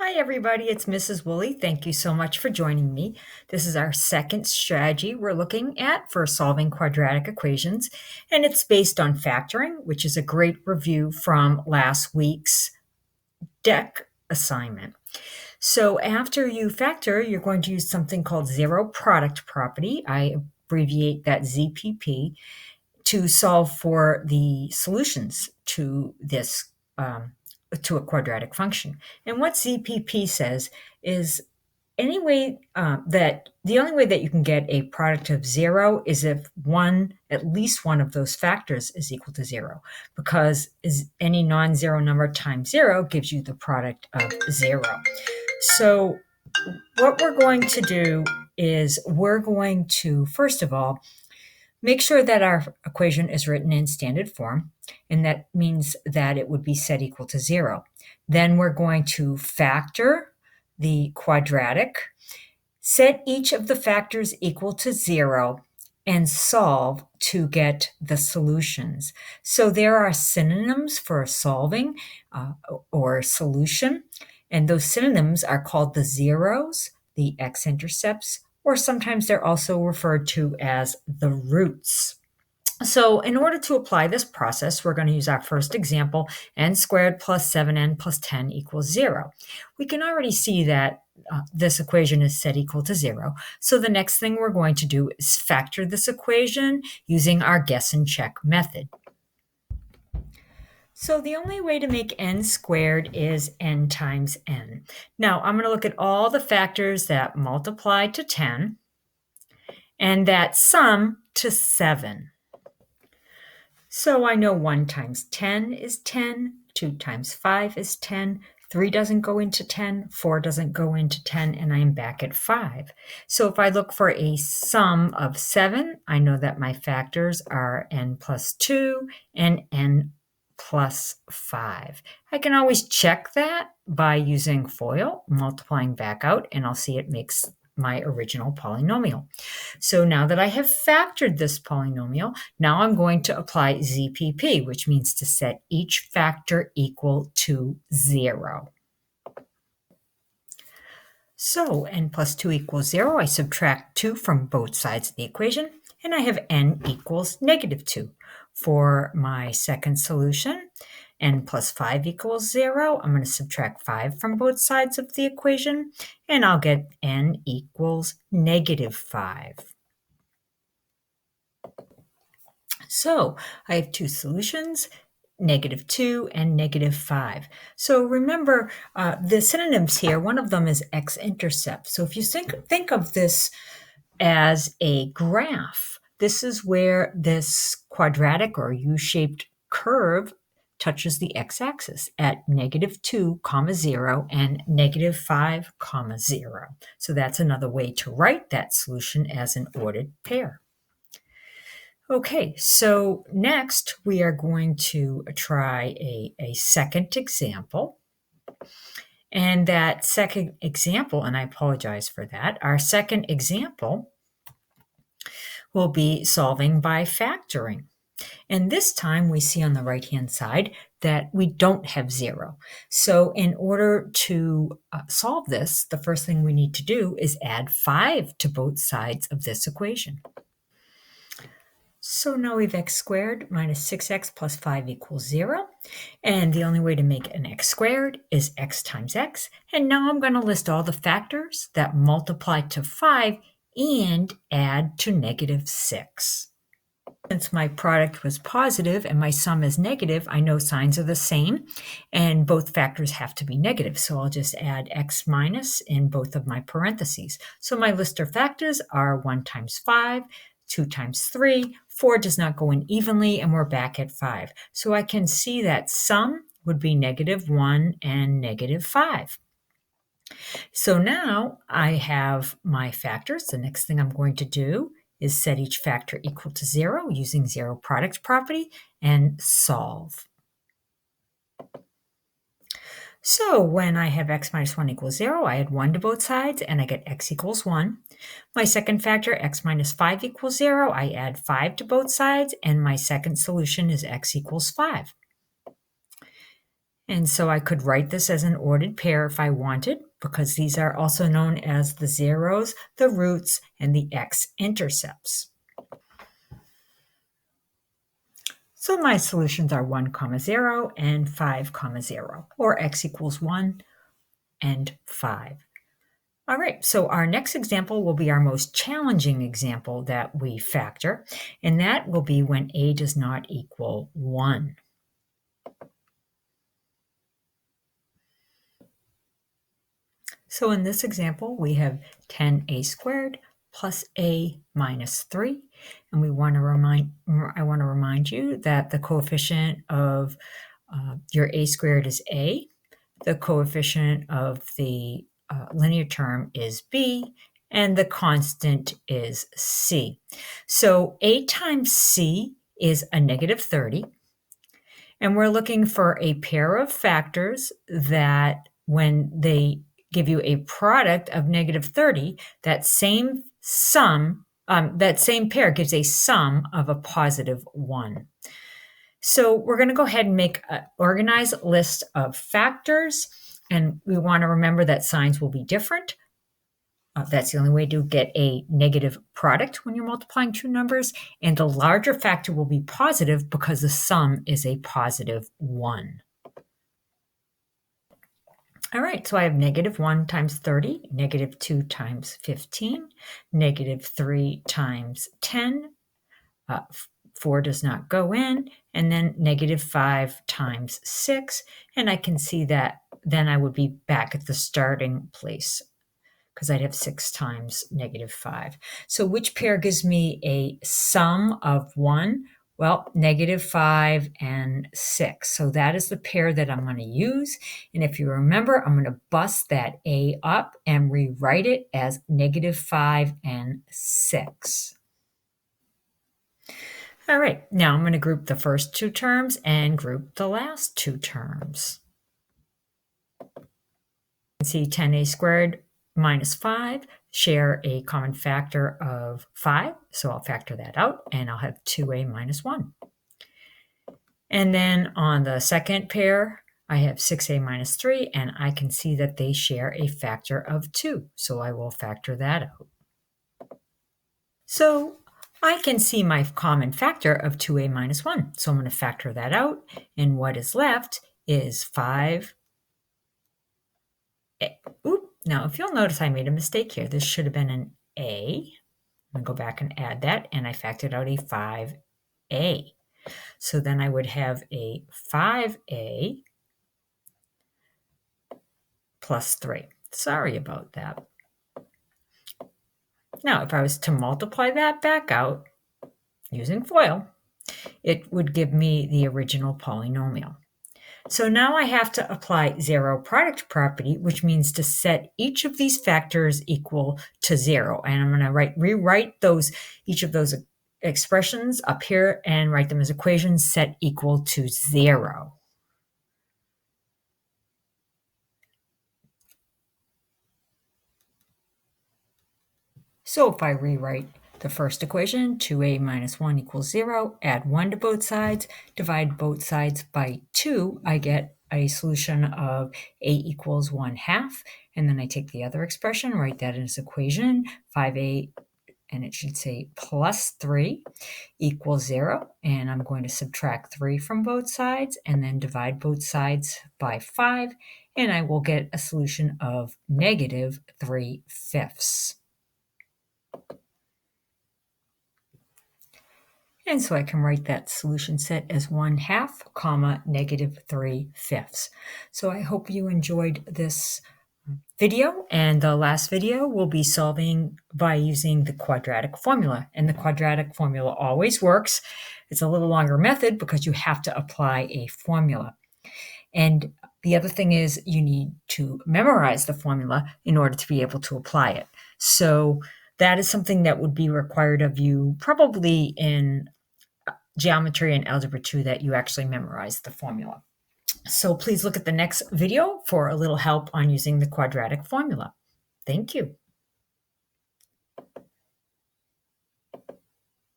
Hi, everybody. It's Mrs. Woolley. Thank you so much for joining me. This is our second strategy we're looking at for solving quadratic equations, and it's based on factoring, which is a great review from last week's deck assignment. So after you factor, you're going to use something called zero product property. I abbreviate that ZPP to solve for the solutions to this to a quadratic function. And what ZPP says is any way that the only way that you can get a product of zero is if at least one of those factors is equal to zero, because any non-zero number times zero gives you the product of zero. So what we're going to do is we're going to, first of all, make sure that our equation is written in standard form, and that means that it would be set equal to zero. Then we're going to factor the quadratic, set each of the factors equal to zero, and solve to get the solutions. So there are synonyms for solving or solution, and those synonyms are called the zeros, the x-intercepts, or sometimes they're also referred to as the roots. So in order to apply this process, we're going to use our first example, n squared plus 7n plus 10 equals 0. We can already see that this equation is set equal to 0. So the next thing we're going to do is factor this equation using our guess and check method. So the only way to make n squared is n times n. Now I'm going to look at all the factors that multiply to 10 and that sum to 7. So I know 1 times 10 is 10, 2 times 5 is 10, 3 doesn't go into 10, 4 doesn't go into 10, and I'm back at 5. So if I look for a sum of 7, I know that my factors are n plus 2 and n plus 5. I can always check that by using FOIL, multiplying back out, and I'll see it makes my original polynomial. So now that I have factored this polynomial, now I'm going to apply ZPP, which means to set each factor equal to 0. So n plus 2 equals 0. I subtract 2 from both sides of the equation, and I have n equals negative 2. For my second solution, n plus 5 equals 0. I'm going to subtract 5 from both sides of the equation, and I'll get n equals negative 5. So I have two solutions, negative 2 and negative 5. So remember the synonyms here, one of them is x-intercept. So if you think of this as a graph, this is where this quadratic or U-shaped curve touches the x-axis at negative 2, 0 and negative 5, 0. So that's another way to write that solution as an ordered pair. Okay, so next we are going to try a second example. And that second example, and I apologize for that, our second example will be solving by factoring. And this time we see on the right-hand side that we don't have 0. So in order to solve this, the first thing we need to do is add 5 to both sides of this equation. So now we have x squared minus 6x plus 5 equals 0. And the only way to make an x squared is x times x. And now I'm going to list all the factors that multiply to 5 and add to negative 6. Since my product was positive and my sum is negative, I know signs are the same, and both factors have to be negative. So I'll just add x minus in both of my parentheses. So my list of factors are 1 times 5, 2 times 3, 4 does not go in evenly, and we're back at 5. So I can see that sum would be negative 1 and negative 5. So now I have my factors. The next thing I'm going to do is set each factor equal to 0 using zero product property and solve. So when I have x minus 1 equals 0, I add 1 to both sides and I get x equals 1. My second factor, x minus 5 equals 0, I add 5 to both sides and my second solution is x equals 5. And so I could write this as an ordered pair if I wanted, because these are also known as the zeros, the roots, and the x-intercepts. So my solutions are 1, 0 and 5, 0, or x equals 1 and 5. All right, so our next example will be our most challenging example that we factor, and that will be when a does not equal 1. So in this example, we have 10a squared plus a minus 3. And I want to remind you that the coefficient of your a squared is a. The coefficient of the linear term is b, and the constant is c. So a times c is a negative 30. And we're looking for a pair of factors that when they give you a product of negative 30, that same pair gives a sum of a positive 1. So we're going to go ahead and make an organized list of factors, and we want to remember that signs will be different. That's the only way to get a negative product when you're multiplying two numbers, and the larger factor will be positive because the sum is a positive 1. All right, so I have negative 1 times 30, negative 2 times 15, negative 3 times 10, 4 does not go in, and then negative 5 times 6, and I can see that then I would be back at the starting place because I'd have 6 times negative 5. So which pair gives me a sum of 1? Well, negative 5 and 6. So that is the pair that I'm going to use. And if you remember, I'm going to bust that a up and rewrite it as negative 5 and 6. All right, now I'm going to group the first two terms and group the last two terms. You can see 10a squared minus 5 share a common factor of 5, so I'll factor that out, and I'll have 2a minus 1. And then on the second pair, I have 6a minus 3, and I can see that they share a factor of 2, so I will factor that out. So I can see my common factor of 2a minus 1, so I'm going to factor that out, and what is left is 5. Now, if you'll notice, I made a mistake here. This should have been an a. I'm going to go back and add that, and I factored out a 5a. So then I would have a 5a plus 3. Sorry about that. Now, if I was to multiply that back out using FOIL, it would give me the original polynomial. So now I have to apply zero product property, which means to set each of these factors equal to 0. And I'm going to rewrite each of those expressions up here and write them as equations set equal to 0. So if I rewrite the first equation, 2a minus 1 equals 0, add 1 to both sides, divide both sides by 2, I get a solution of a equals 1/2. And then I take the other expression, write that as equation, 5a, and it should say plus 3 equals 0. And I'm going to subtract 3 from both sides and then divide both sides by 5. And I will get a solution of negative 3/5. And so I can write that solution set as 1/2, comma, negative 3/5. So I hope you enjoyed this video, and the last video will be solving by using the quadratic formula. And the quadratic formula always works. It's a little longer method because you have to apply a formula. And the other thing is you need to memorize the formula in order to be able to apply it. So that is something that would be required of you probably in geometry and algebra 2, that you actually memorize the formula. So please look at the next video for a little help on using the quadratic formula. Thank you.